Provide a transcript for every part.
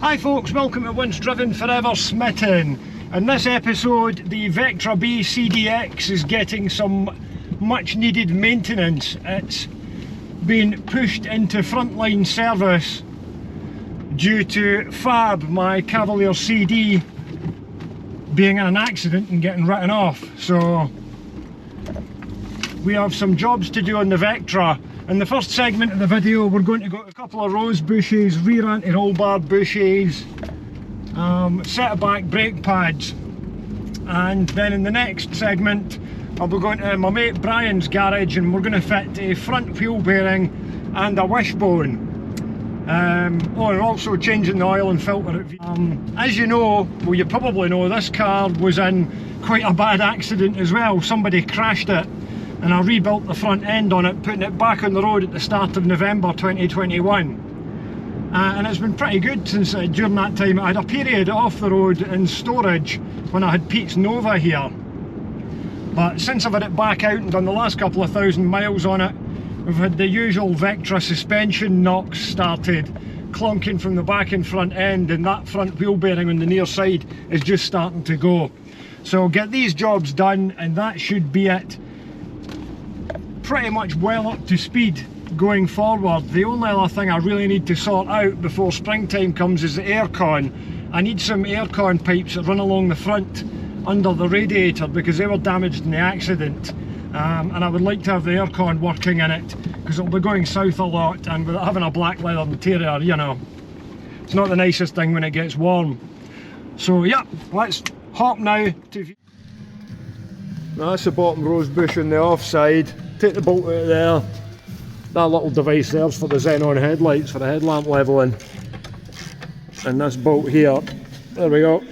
Hi folks, welcome to Once Driven Forever Smitten. In this episode, the Vectra B CDX is getting some much needed maintenance. It's been pushed into frontline service due to Fab, my Cavalier CD, being in an accident and getting written off. So we have some jobs to do on the Vectra. In the first segment of the video, we're going to go to a couple of rose bushes, rear anti-roll bar bushes, set of back brake pads, and then in the next segment I'll be going to my mate Brian's garage and we're going to fit a front wheel bearing and a wishbone. And also changing the oil and filter. As you know, well you probably know, this car was in quite a bad accident as well. Somebody crashed it and I rebuilt the front end on it, putting it back on the road at the start of November 2021. And it's been pretty good since during that time. I had a period off the road in storage when I had Pete's Nova here. But since I've had it back out and done the last couple of thousand miles on it, we've had the usual Vectra suspension knocks started, clunking from the back and front end, and that front wheel bearing on the near side is just starting to go. So get these jobs done and that should be it. Pretty much well up to speed going forward. The only other thing I really need to sort out before springtime comes is the aircon. I need some aircon pipes that run along the front under the radiator because they were damaged in the accident, and I would like to have the aircon working in it because it'll be going south a lot, and with it having a black leather interior, you know, it's not the nicest thing when it gets warm. So yeah, let's hop now to... That's the bottom rose bush on the offside. Take the bolt out of there. That little device there's for the xenon headlights for the headlamp leveling. And this bolt here, there we go.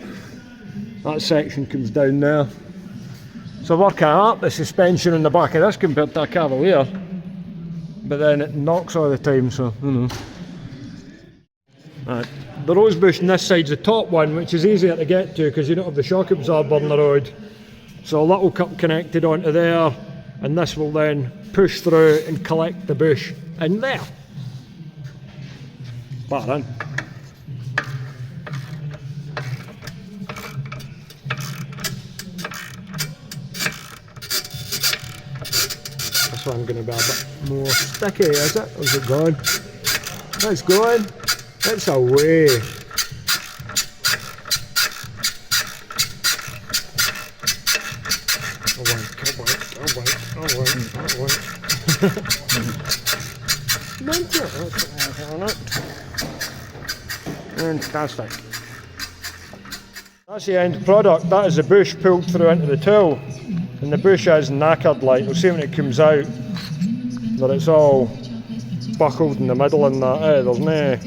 That section comes down there. So working out the suspension in the back of this compared to a Cavalier. But then it knocks all the time, so you know. Right. The rose bush on this side's the top one, which is easier to get to because you don't have the shock absorber on the road. So a little cup connected onto there, and this will then push through and collect the bush in there. Batter in. This one's going to be a bit more sticky, is it? Or is it gone? It's going. It's away. Fantastic. That's the end product. That is the bush pulled through into the tool, and the bush is knackered. Like you'll see when it comes out that it's all buckled in the middle and that. There's no.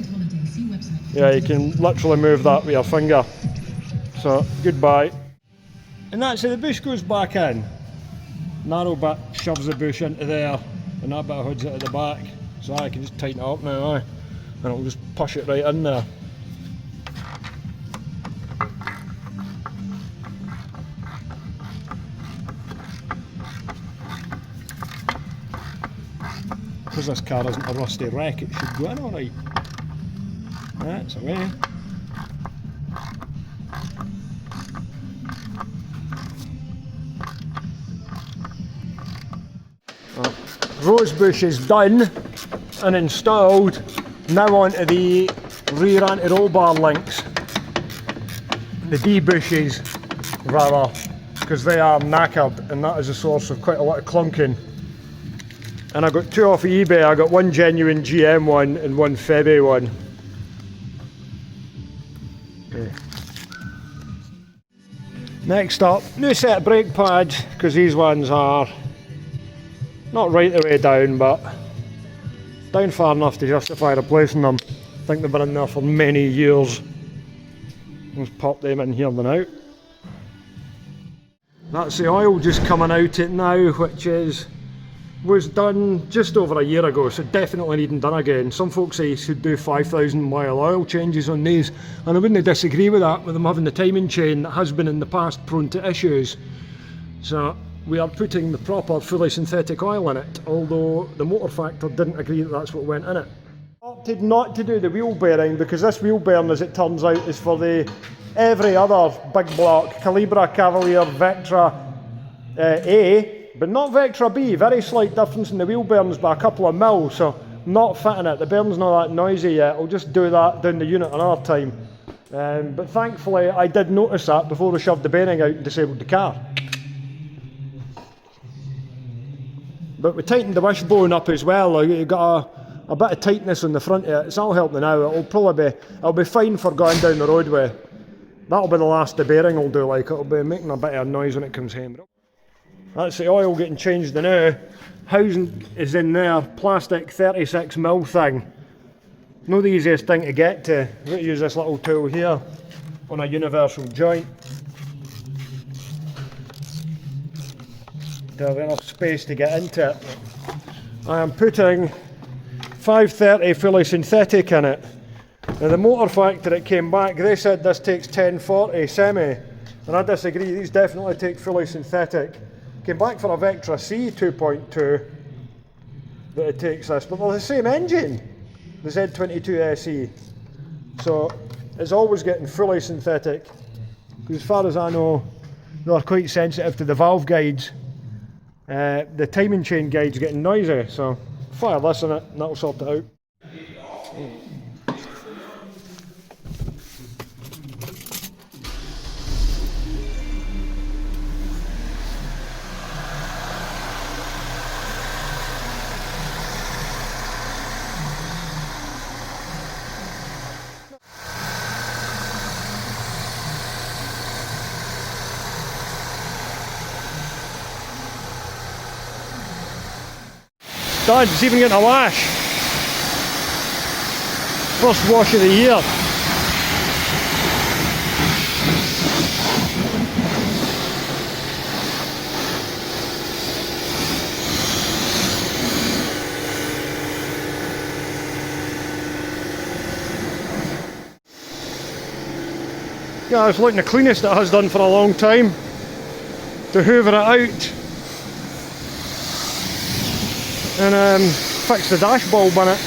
Yeah, you can literally move that with your finger. So goodbye. And that's it. The bush goes back in. Narrow bit shoves the bush into there, and that bit hoods it at the back. So I can just tighten it up now, and it'll just push it right in there. Because this car isn't a rusty wreck, it should go in alright. That's away. Rose bush is done and installed. Now onto the rear anti-roll bar links. The D bushes, rather, because they are knackered, and that is a source of quite a lot of clunking. And I got two off of eBay. I got one genuine GM one and one Febby one. Yeah. Next up, new set of brake pads, because these ones are not right the way down, but down far enough to justify replacing them. I think they've been in there for many years. Let's pop them in here now. That's the oil just coming out it now, which was done just over a year ago, so definitely needing done again. Some folks say you should do 5,000 mile oil changes on these, and I wouldn't disagree with that, with them having the timing chain that has been in the past prone to issues. So we are putting the proper fully synthetic oil in it, although the motor factor didn't agree that that's what went in it. opted not to do the wheel bearing because this wheel bearing, as it turns out, is for every other big block, Calibra, Cavalier, Vectra A, but not Vectra B. Very slight difference in the wheel bearings by a couple of mils, so I'm not fitting it. The bearing's not that noisy yet. I'll just do that down the unit another time. But thankfully I did notice that before I shoved the bearing out and disabled the car. But we tightened the wishbone up as well. You got a bit of tightness on the front of it. It's all helping now. It'll be fine for going down the roadway. That'll be the last the bearing will do, like it'll be making a bit of a noise when it comes home. That's the oil getting changed now. Housing is in there, plastic 36mm thing. Not the easiest thing to get to. I'm going to use this little tool here on a universal joint to have enough space to get into it. I am putting 530 fully synthetic in it. Now the motor factory that came back, they said this takes 1040 semi, and I disagree. These definitely take fully synthetic. Came back for a Vectra C 2.2 that it takes this, but they're the same engine, the Z22 SE. So it's always getting fully synthetic, because as far as I know, they're quite sensitive to the valve guides. The timing chain guide's getting noisy, so fire this in it and that'll sort it out. Dad, it's even getting a wash. First wash of the year. Yeah, it's like the cleanest it has done for a long time. To hoover it out and fix the dash bulb in it.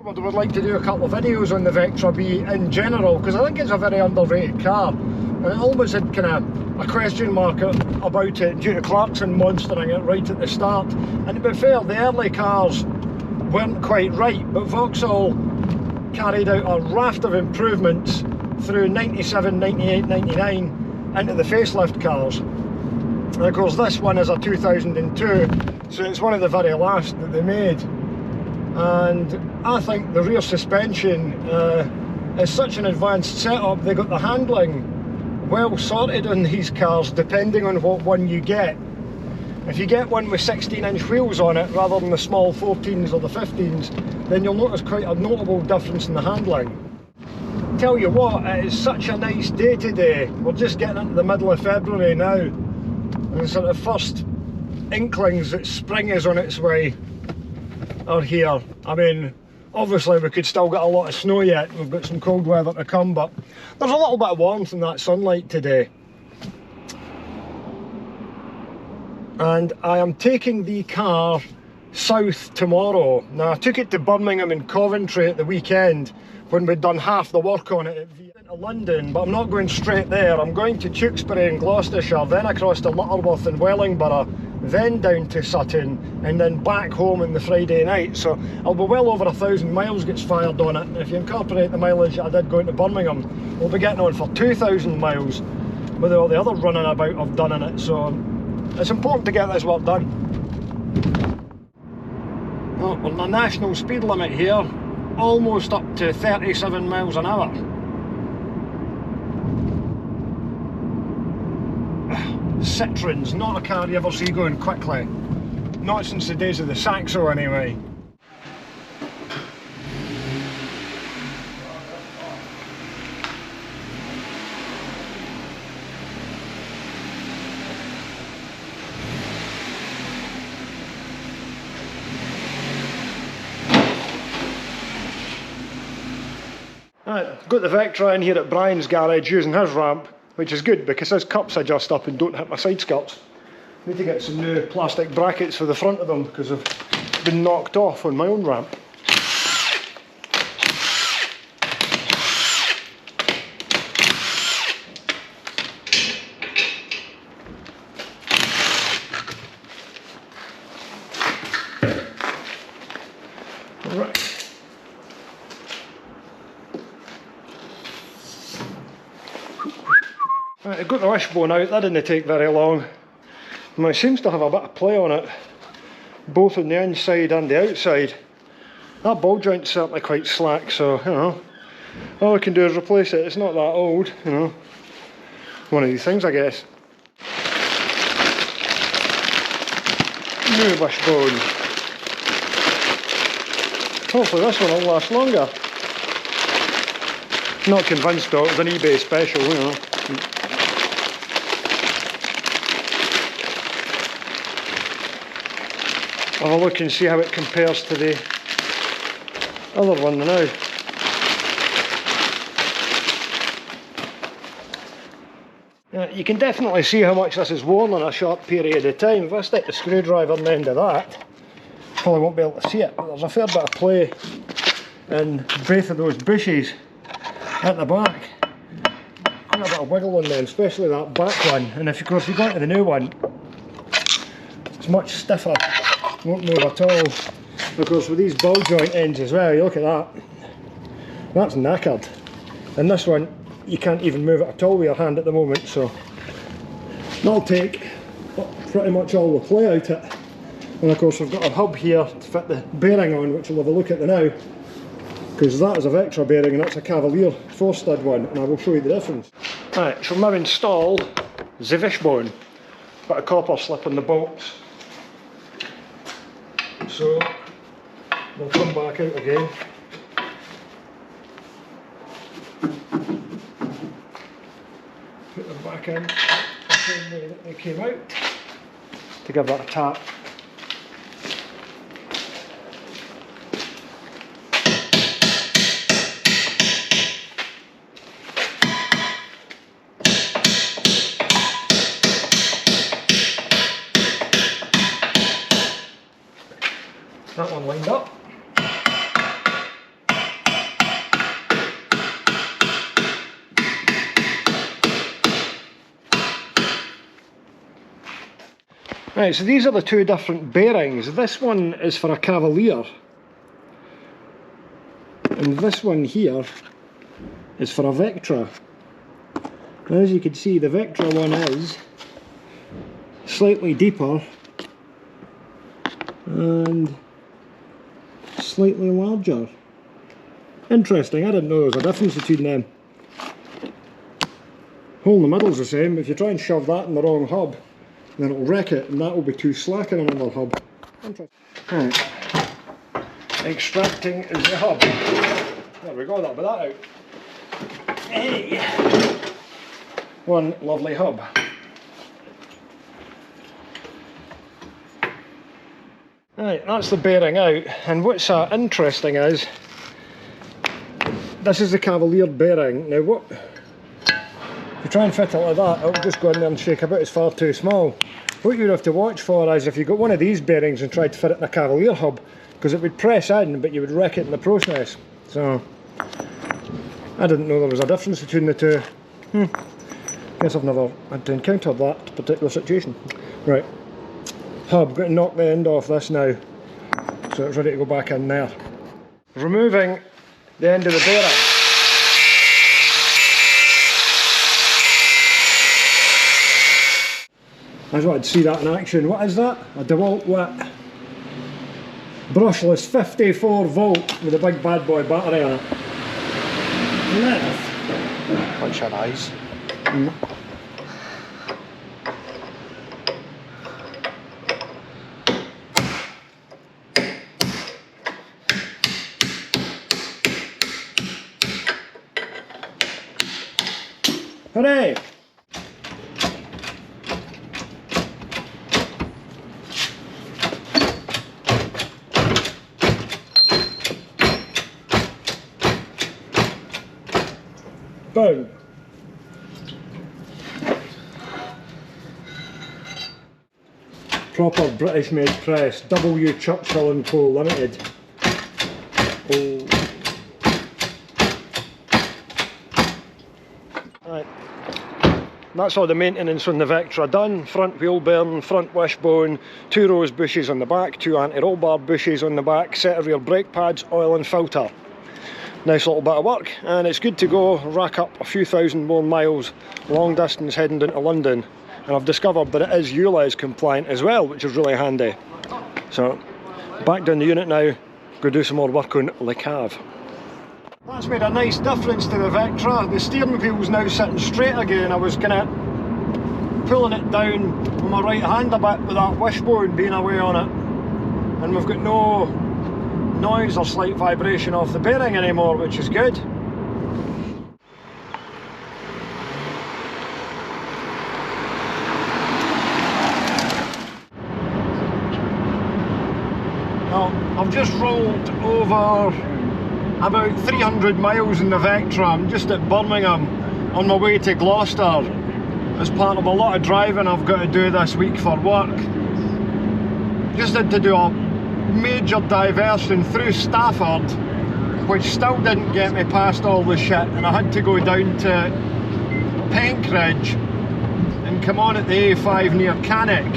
I would like to do a couple of videos on the Vectra B in general, because I think it's a very underrated car, and it almost had kind of a question mark about it due to Clarkson monstering it right at the start. And to be fair, the early cars weren't quite right, but Vauxhall carried out a raft of improvements through 97, 98, 99 into the facelift cars. And of course this one is a 2002, so it's one of the very last that they made. And I think the rear suspension is such an advanced setup. They got the handling well sorted on these cars depending on what one you get. If you get one with 16-inch wheels on it rather than the small 14s or the 15s, then you'll notice quite a notable difference in the handling. Tell you what, it is such a nice day today. We're just getting into the middle of February now, and sort of first inklings that spring is on its way are here. I mean, obviously we could still get a lot of snow yet, we've got some cold weather to come, but there's a little bit of warmth in that sunlight today. And I am taking the car south tomorrow. Now I took it to Birmingham and Coventry at the weekend when we'd done half the work on it to London, but I'm not going straight there. I'm going to Tewkesbury and Gloucestershire, then across to Lutterworth and Wellingborough, then down to Sutton, and then back home on the Friday night. So I'll be well over 1,000 miles gets fired on it, and if you incorporate the mileage I did going to Birmingham, we'll be getting on for 2,000 miles with all the other running about I've done in it. So it's important to get this work done. Well, we're on the national speed limit here, almost up to 37 miles an hour. Citroen's not a car you ever see going quickly. Not since the days of the Saxo anyway. Right, got the Vectra in here at Brian's garage using his ramp. which is good because those cups adjust up and don't hit my side skirts. Need to get some new plastic brackets for the front of them because they've been knocked off on my own ramp. Right. Right, I got the wishbone out, that didn't take very long. And it seems to have a bit of play on it, both on the inside and the outside. That ball joint's certainly quite slack, so, you know, all I can do is replace it. It's not that old, you know. One of these things, I guess. New wishbone. Hopefully this one will last longer. Not convinced though, it was an eBay special, you know. Have a look and see how it compares to the other one now. You can definitely see how much this is worn in a short period of time. If I stick the screwdriver on the end of that, probably won't be able to see it, but there's a fair bit of play in both of those bushes at the back. Quite a bit of wiggle on them, especially that back one. And if of course you go into the new one, it's much stiffer. Won't move at all. Of course with these ball joint ends as well, you look at that, that's knackered. And this one, you can't even move it at all with your hand at the moment, so that'll take pretty much all the play out it. And of course we've got a hub here to fit the bearing on, which we'll have a look at now, because that is a Vectra bearing and that's a Cavalier 4-stud one, and I will show you the difference. Right, so we've now installed the wishbone. Got a copper slip in the bolts. So they'll come back out again. Put them back in the same way that they came out to give that a tap. That one lined up. Right, so these are the two different bearings. This one is for a Cavalier, and this one here is for a Vectra. Now, as you can see, the Vectra one is slightly deeper and slightly larger. Interesting, I didn't know there was a difference between them. Hole in the middle's the same. If you try and shove that in the wrong hub, then it'll wreck it, and that will be too slack in another hub. Interesting. Right. Extracting the hub. There we go, that'll be that out. Hey! One lovely hub. Right, that's the bearing out, and what's interesting is, this is the Cavalier bearing. Now what, if you try and fit it like that, it'll just go in there and shake about, it's far too small. What you'd have to watch for is if you got one of these bearings and tried to fit it in a Cavalier hub, because it would press in, but you would wreck it in the process. So, I didn't know there was a difference between the two. Guess I've never had to encounter that particular situation. Right. Hub, got to knock the end off this now, so it's ready to go back in there. Removing the end of the bearing. I just wanted to see that in action. What is that? A DeWalt Wit brushless 54 volt with a big bad boy battery on it. Bunch of eyes. Hooray! Boom. Proper British made press, W Churchill and Co Limited. Oh. Right. That's all the maintenance on the Vectra done. Front wheel bearing, front wishbone, 2 rose bushes on the back, 2 anti-roll bar bushes on the back, set of rear brake pads, oil and filter. Nice little bit of work, and it's good to go. Rack up a few thousand more miles, long distance heading down to London. And I've discovered that it is ULEZ compliant as well, which is really handy. So, back down the unit now, go do some more work on Le Cave. That's made a nice difference to the Vectra. The steering wheel's now sitting straight again. I was kind of pulling it down with my right hand a bit with that wishbone being away on it. And we've got no noise or slight vibration off the bearing anymore, which is good. Well, I've just rolled over about 300 miles in the Vectra. I'm just at Birmingham on my way to Gloucester as part of a lot of driving I've got to do this week for work. Just had to do a major diversion through Stafford, which still didn't get me past all the shit, and I had to go down to Penkridge and come on at the A5 near Cannock,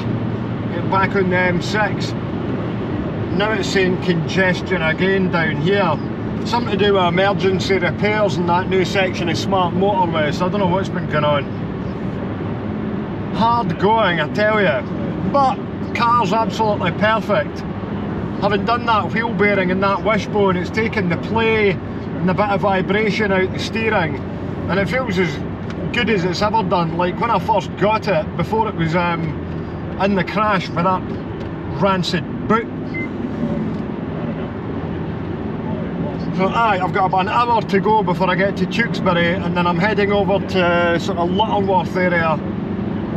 get back on the M6. Now it's saying congestion again down here. Something to do with emergency repairs in that new section of smart motorway, so I don't know what's been going on. Hard going, I tell you, but car's absolutely perfect. Having done that wheel bearing and that wishbone, it's taken the play and the bit of vibration out the steering, and it feels as good as it's ever done. Like when I first got it, before it was in the crash with that rancid boot. So aye, I've got about an hour to go before I get to Tewkesbury, and then I'm heading over to sort of Lutterworth area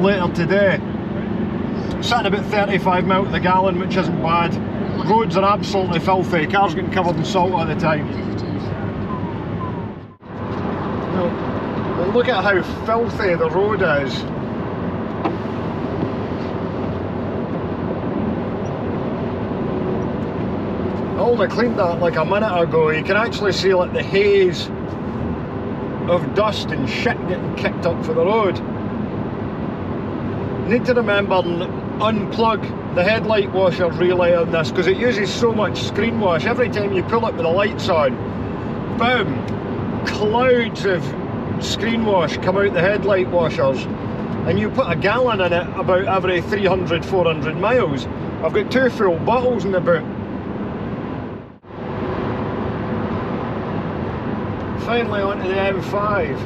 later today. Sitting about 35 miles to the gallon, which isn't bad. Roads are absolutely filthy, cars getting covered in salt all the time. Now, look at how filthy the road is. I only cleaned that like a minute ago. You can actually see like the haze of dust and shit getting kicked up for the road. You need to remember and unplug the headlight washer relay on this, because it uses so much screen wash. Every time you pull it with the lights on, boom, clouds of screen wash come out the headlight washers, and you put a gallon in it about every 300-400 miles. I've got 2 full bottles in the boot. Finally onto the M5.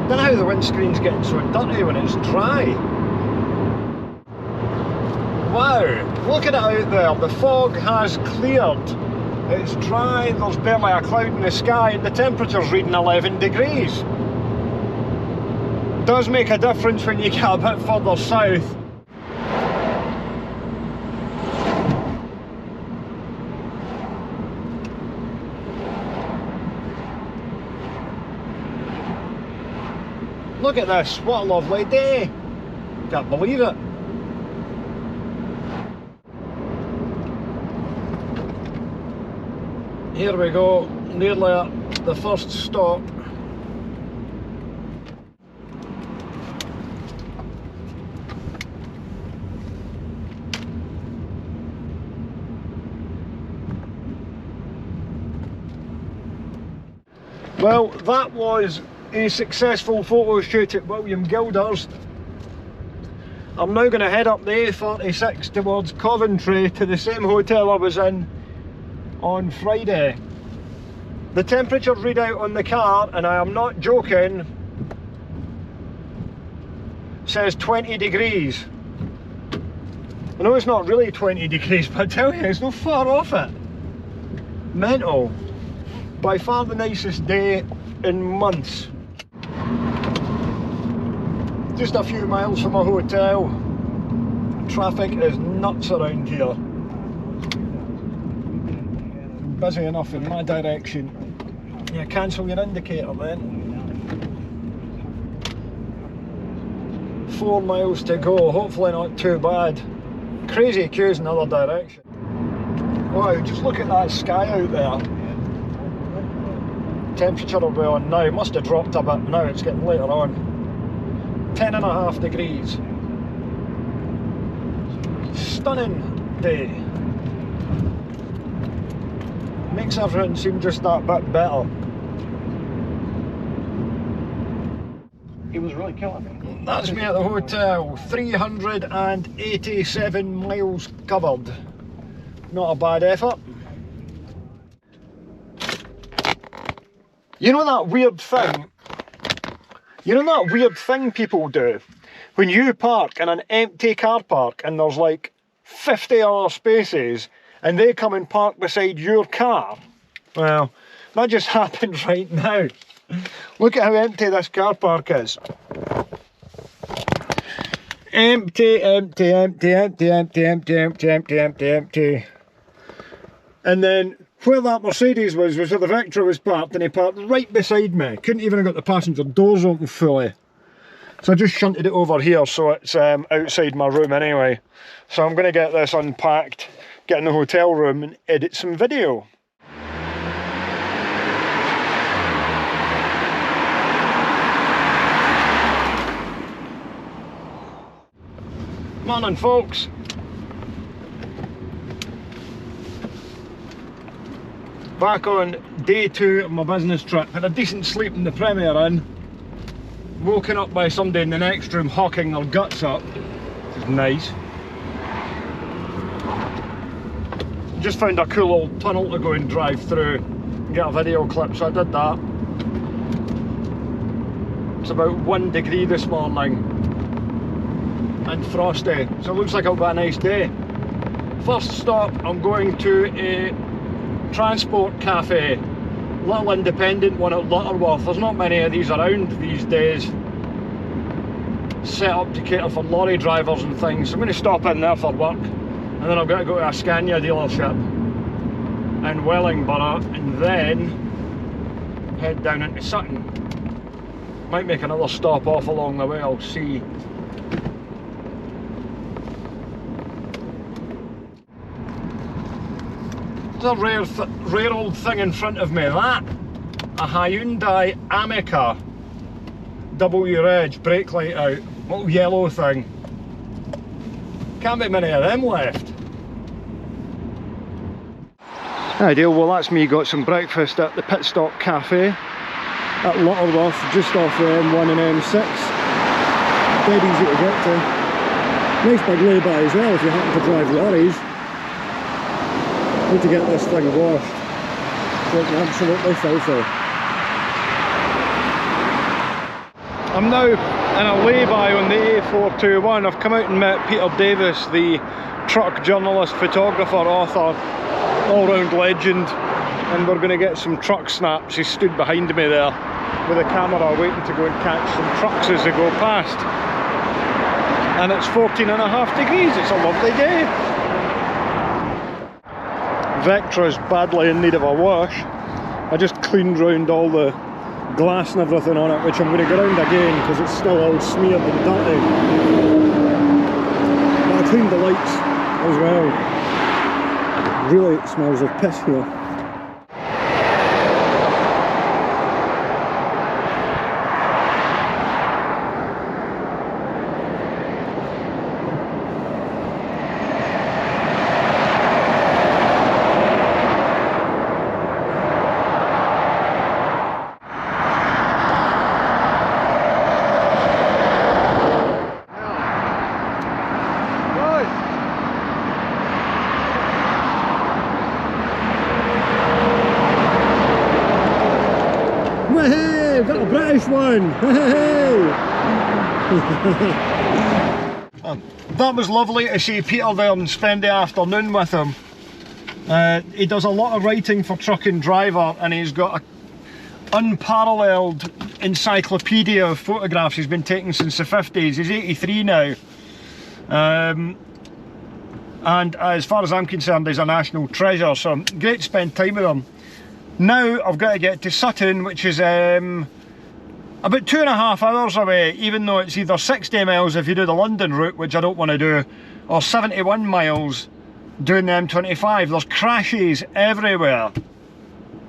Don't know how the windscreen's getting so dirty when it's dry. Wow, look at it out there. The fog has cleared. It's dry, there's barely a cloud in the sky, and the temperature's reading 11 degrees. It does make a difference when you get a bit further south. Look at this, what a lovely day. Can't believe it. Here we go, nearly at the first stop. Well, that was a successful photo shoot at William Gilder's. I'm now going to head up the A46 towards Coventry to the same hotel I was in on Friday. The temperature readout on the car, and I am not joking, says 20 degrees. I know it's not really 20 degrees, but I tell you, it's not far off it. Mental. By far the nicest day in months. Just a few miles from a hotel. Traffic is nuts around here. Busy enough in my direction. Yeah, cancel your indicator then. 4 miles to go, hopefully not too bad. Crazy queues in the other direction. Wow, just look at that sky out there. Temperature will be on now, must have dropped a bit now, it's getting later on. 10.5 degrees. Stunning day. Makes everything seem just that bit better. He was really killing me. That's me at the hotel. 387 miles covered. Not a bad effort. You know that weird thing? You know that weird thing people do? When you park in an empty car park and there's like 50 other spaces and they come and park beside your car? Well, that just happened right now. Look at how empty this car park is. Empty, empty, empty, empty, empty, empty, empty, empty, empty, empty. And then where that Mercedes was where the Vectra was parked, and he parked right beside me. Couldn't even have got the passenger doors open fully. So I just shunted it over here so it's outside my room anyway. So I'm going to get this unpacked, get in the hotel room and edit some video. Morning folks. Back on day 2 of my business trip. Had a decent sleep in the Premier Inn. Woken up by somebody in the next room hawking their guts up, which is nice. Just found a cool old tunnel to go and drive through and get a video clip, so I did that. It's about 1 degree this morning and frosty, so it looks like it'll be a nice day. First stop, I'm going to a transport cafe, little independent one at Lutterworth. There's not many of these around these days, set up to cater for lorry drivers and things. So I'm going to stop in there for work, and then I've got to go to a Scania dealership in Wellingborough and then head down into Sutton. Might make another stop off along the way, I'll see. There's a rare old thing in front of me, that, a Hyundai Amica, W edge, brake light out, little yellow thing. Can't be many of them left. Ideal, well that's me, got some breakfast at the Pit Stop Cafe at Lutterworth, just off the M1 and M6. Dead easy to get to. Nice big lay-by as well if you happen to drive lorries. Need to get this thing washed. Looking absolutely filthy. I'm now in a lay-by on the A421. I've come out and met Peter Davis, the truck journalist, photographer, author, all-round legend, and we're going to get some truck snaps. He stood behind me there with a camera waiting to go and catch some trucks as they go past. And it's 14.5 degrees, it's a lovely day. Vectra is badly in need of a wash. I just cleaned round all the glass and everything on it, which I'm going to go round again because it's still all smeared and dirty. But I cleaned the lights as well. Really it smells of piss here. Hey, we've got a British one! Hey! That was lovely to see Peter there and spend the afternoon with him. He does a lot of writing for Truck and Driver, and he's got an unparalleled encyclopedia of photographs he's been taking since the 50s. He's 83 now. And as far as I'm concerned, he's a national treasure, so great to spend time with him. Now I've got to get to Sutton, which is about 2.5 hours away, even though it's either 60 miles if you do the London route, which I don't want to do, or 71 miles doing the M25. There's crashes everywhere.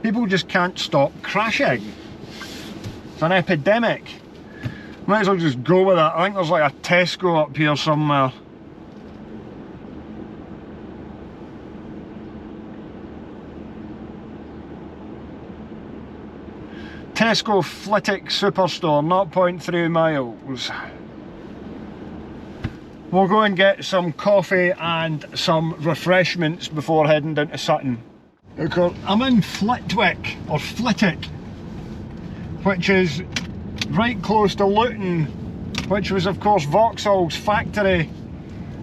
People just can't stop crashing. It's an epidemic. Might as well just go with it. I think there's like a Tesco up here somewhere. Tesco Flitwick Superstore, 0.3 miles. We'll go and get some coffee and some refreshments before heading down to Sutton. I'm in Flitwick, or Flitwick, which is right close to Luton, which was of course Vauxhall's factory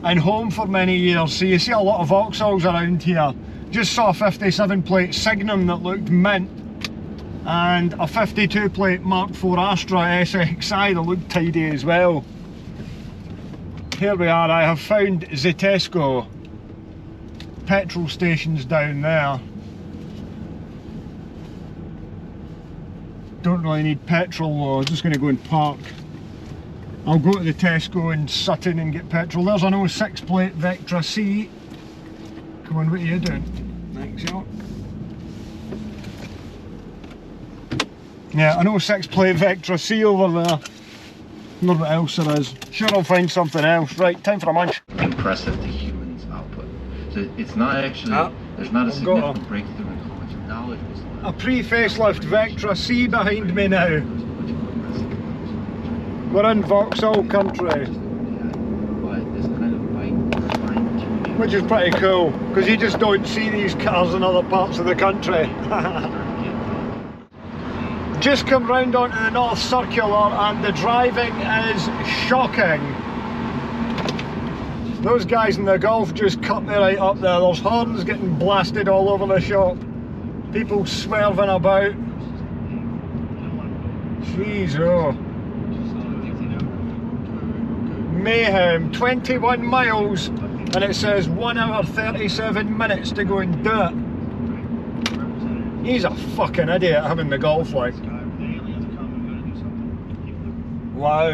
and home for many years. So you see a lot of Vauxhalls around here. Just saw a 57 plate Signum that looked mint, and a 52 plate Mark IV Astra SXI that looked tidy as well. Here we are. I have found the Tesco. Petrol stations down there. Don't really need petrol though, I'm just going to go and park. I'll go to the Tesco in Sutton and get petrol. There's an 06 plate Vectra C. Come on, what are you doing? Thanks, you. Yeah, an 06 plate Vectra C over there. Not what else there is. Sure, I'll find something else. Right, time for a munch. Impressive to humans' output. So it's not actually, there's not a significant breakthrough in how much knowledge was learned. A pre-facelift Vectra C behind me now. We're in Vauxhall country. Which is pretty cool, because you just don't see these cars in other parts of the country. Just come round onto the North Circular and the driving is shocking. Those guys in the Golf just cut me right up there. There's horns getting blasted all over the shop. People swerving about. Jeez, oh. Mayhem. 21 miles and it says 1 hour 37 minutes to go and do it. He's a fucking idiot having the Golf like. Wow.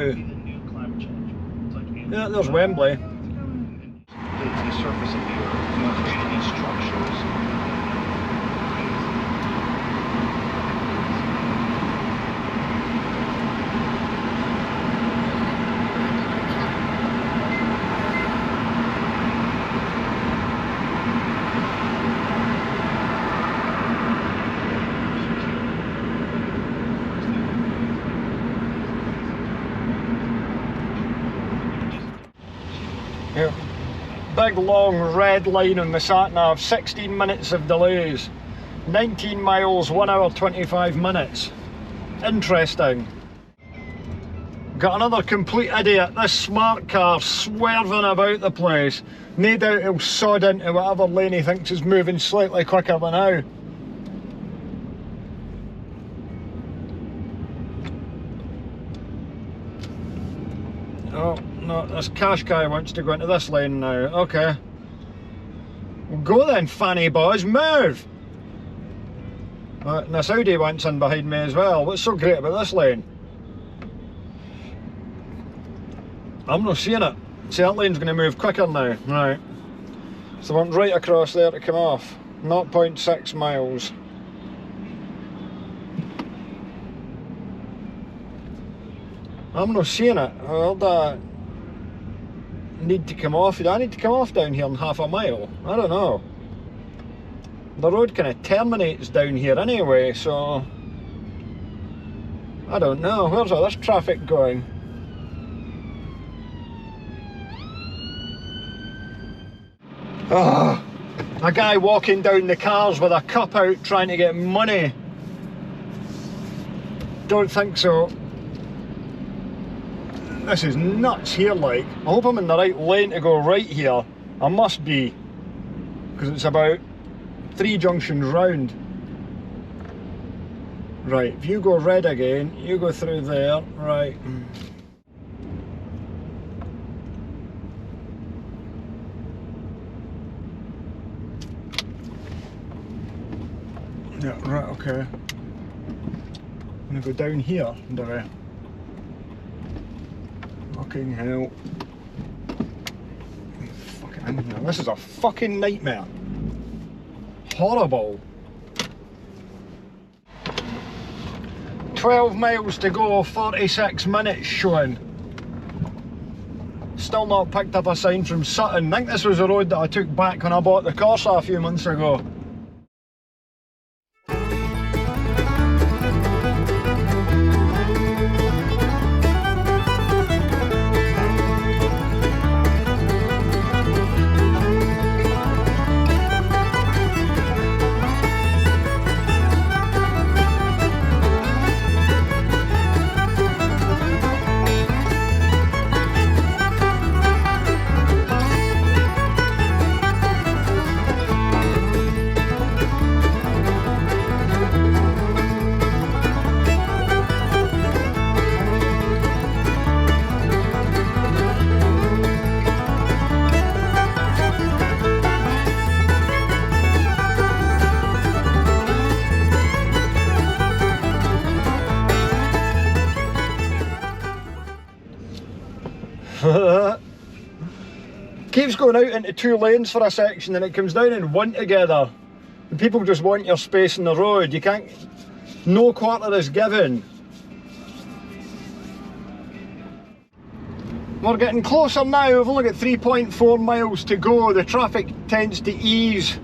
Yeah, there's Wembley. The surface of the earth, creating these structures. Yeah. Big long red line on the sat-nav, 16 minutes of delays. 19 miles, 1 hour 25 minutes. Interesting. Got another complete idiot, this smart car swerving about the place. No doubt he'll sod into whatever lane he thinks is moving slightly quicker than now. Oh, no, this cash guy wants to go into this lane now. Okay. Well, go then, fanny boys, move! And this Audi wants in behind me as well. What's so great about this lane? I'm not seeing it. See, that lane's going to move quicker now. Right. So I went right across there to come off. 0.6 miles. I'm not seeing it. Well, need to come off. Do I need to come off down here in half a mile? I don't know. The road kind of terminates down here anyway, so I don't know. Where's all this traffic going? Oh, a guy walking down the cars with a cup out trying to get money. Don't think so. This is nuts here, like. I hope I'm in the right lane to go right here. I must be, because it's about 3 junctions round. Right, if you go red again, you go through there, right. Yeah, right, okay. I'm gonna go down here, do I? Fucking hell. Fucking, this is a fucking nightmare. Horrible. 12 miles to go, 46 minutes showing. Still not picked up a sign from Sutton. I think this was the road that I took back when I bought the Corsa a few months ago. Keeps going out into 2 lanes for a section and it comes down in 1 together. And people just want your space in the road. You can't, no quarter is given. We're getting closer now, we've only got 3.4 miles to go. The traffic tends to ease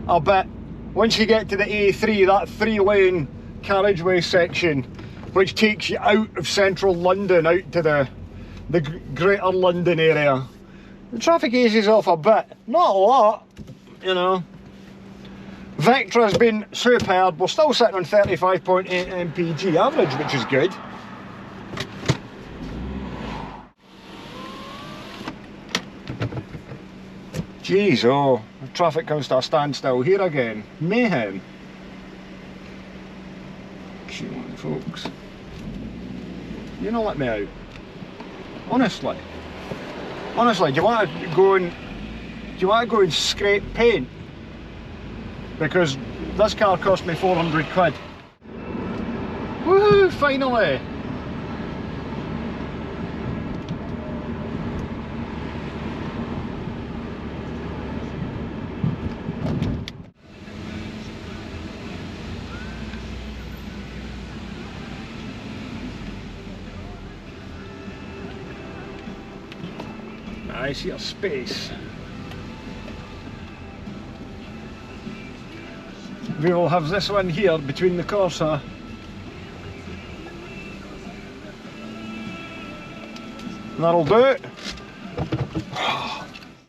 a bit once you get to the A3, that 3-lane carriageway section, which takes you out of central London, out to the greater London area. The traffic eases off a bit, not a lot, you know. Vectra's been superb. We're still sitting on 35.8 mpg average, which is good. Jeez, oh, the traffic comes to a standstill here again. Mayhem. Come on, folks. You know, let me out. Honestly. Honestly, do you want to go and scrape paint? Because this car cost me 400 quid. Woohoo, finally! I see a space. We will have this one here between the Corsa. And that'll do it.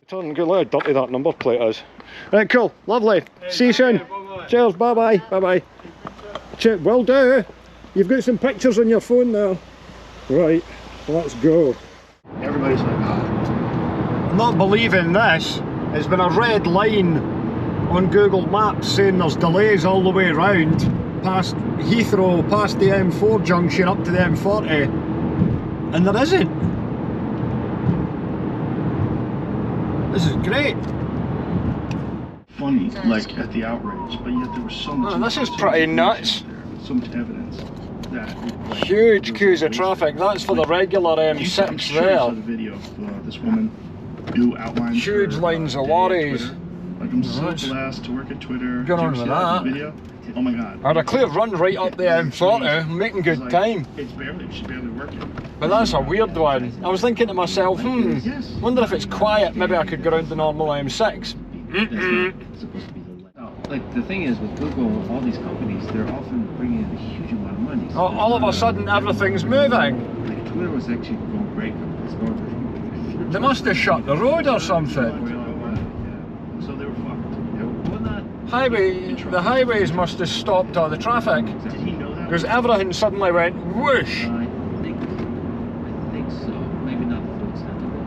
Turn, good, look how dirty that number plate is. Right, cool, lovely. Hey, see you soon. Bye-bye. Cheers, bye bye, bye bye. Will do. You've got some pictures on your phone now. Right, let's go. Everybody's like, I'm not believing this. It's been a red line on Google Maps saying there's delays all the way around past Heathrow, past the M4 junction up to the M40, and there isn't. This is great. funny, like at the outrage, but yet there was so much. Oh, this is pretty nuts. So much evidence that like, huge queues of traffic. That's for the regular M6 I'm sure there. you saw the video of this woman who outlines huge her, lines of day at lorries. Twitter. Like, I'm so blessed to work at Twitter. Good on with that. Video? Oh my god. I had a clear run right up the M40, making good like, time. She's barely working. But that's a weird one. I was thinking to myself, wonder if it's quiet, maybe I could go around the normal M6. Like the thing is with Google, all these companies, they're often bringing in a huge amount of money. So all of a sudden everything's moving. Like Twitter was actually going great. They must have shut the road or something. So they were fucked. Well, not The highways must have stopped all the traffic. Did he know that? Because everything suddenly went whoosh. I think so. Maybe not the full extent of it.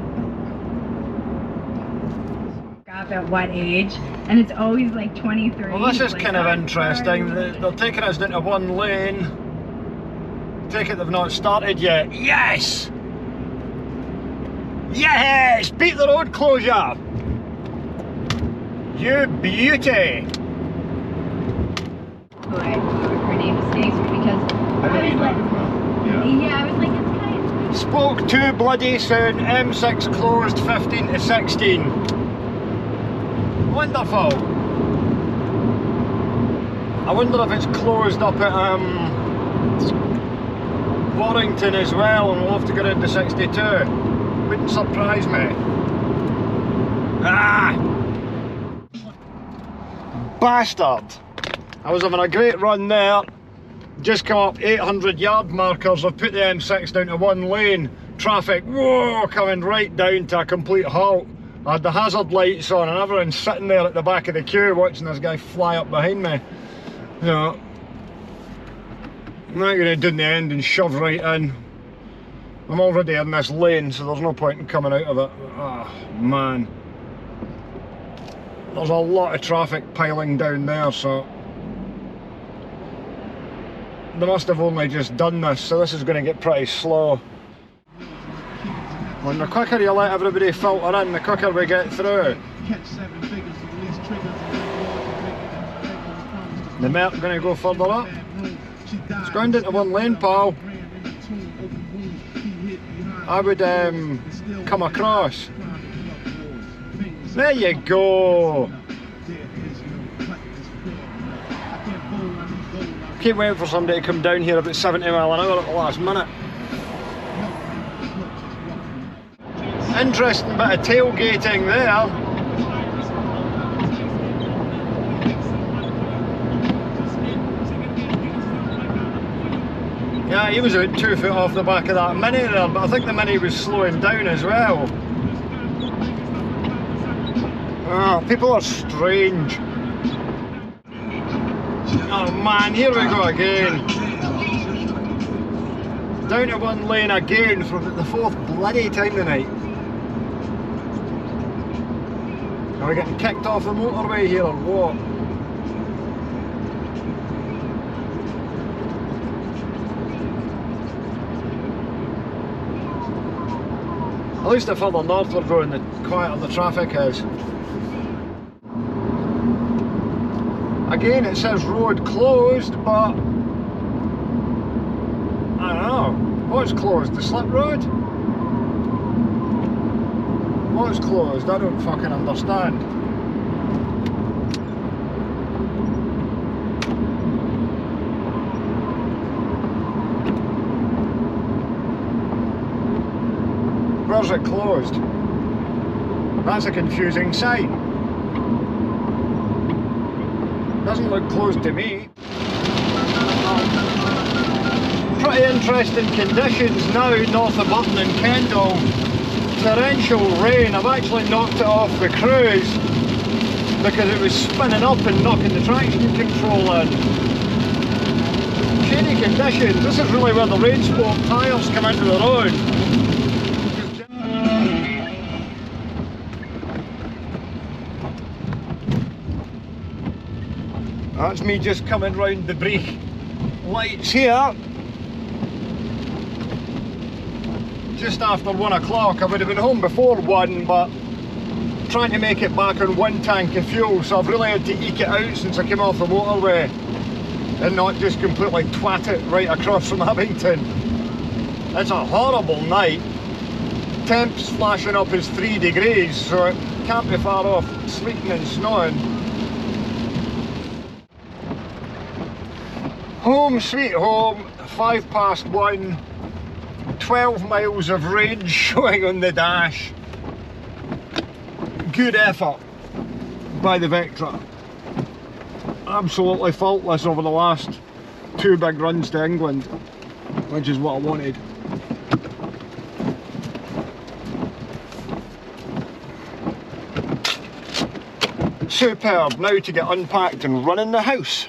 At what age, and it's always like 23. Well, this is like, kind of interesting. They're taking us into one lane. Take it they've not started yet. Yes! Yes! Beat the road closure! You beauty! Her name is Stacy because I was like, yeah, I was like, it's kind of Spoke too bloody soon. M6 closed 15 to 16. Wonderful. I wonder if it's closed up at Warrington as well, and we'll have to get into 62. Wouldn't surprise me. Ah! Bastard! I was having a great run there. Just come up 800 yard markers. I've put the M6 down to one lane. Traffic, whoa, coming right down to a complete halt. I had the hazard lights on and everyone's sitting there at the back of the queue watching this guy fly up behind me. You know, I'm not going to do in the end and shove right in. I'm already in this lane, so there's no point in coming out of it. Oh, man. There's a lot of traffic piling down there, so they must have only just done this, so this is going to get pretty slow. When the quicker you let everybody filter in, the quicker we get through. The Merc going to go further up. It's going into one lane, pal. I would come across. There you go. Keep waiting for somebody to come down here about 70 mile an hour at the last minute. Interesting bit of tailgating there. Yeah, he was about 2 foot off the back of that Mini there, but I think the Mini was slowing down as well. Oh, people are strange. Oh man, here we go again. Down to one lane again for the fourth bloody time tonight. Are we getting kicked off the motorway here or what? At least the further north we're going, the quieter the traffic is. Again, it says road closed, but I don't know. What's closed? The slip road? What's closed? I don't fucking understand. Where's it closed? That's a confusing sign. Doesn't look closed to me. Pretty interesting conditions now north of Burton and Kendal. Torrential rain. I've actually knocked it off the cruise because it was spinning up and knocking the traction control in. Shady conditions. This is really where the rain sport tyres come into their own. That's me just coming round the brake lights here. Just after 1 o'clock. I would have been home before 1, but trying to make it back on 1 tank of fuel, so I've really had to eke it out since I came off the motorway and not just completely twat it right across from Abington. It's a horrible night. Temps flashing up as 3 degrees, so it can't be far off sleeting and snowing. Home sweet home, 1:05, 12 miles of range showing on the dash. Good effort by the Vectra. Absolutely faultless over the last 2 big runs to England, which is what I wanted. Superb, now to get unpacked and run in the house.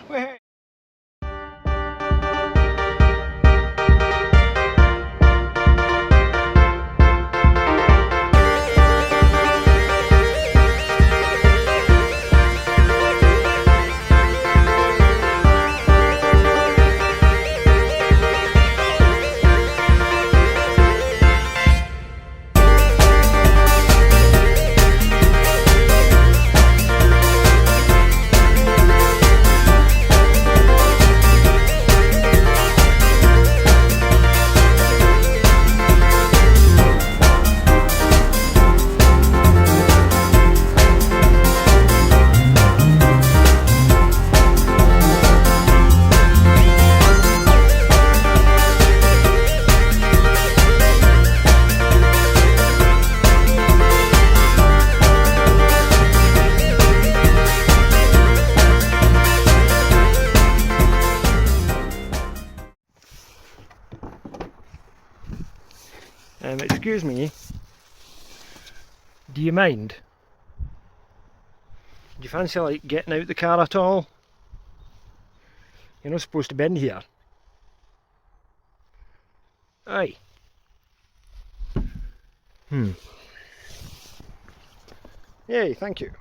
Excuse me, do you mind? Do you fancy like getting out the car at all? You're not supposed to be in here. Aye. Yay, thank you.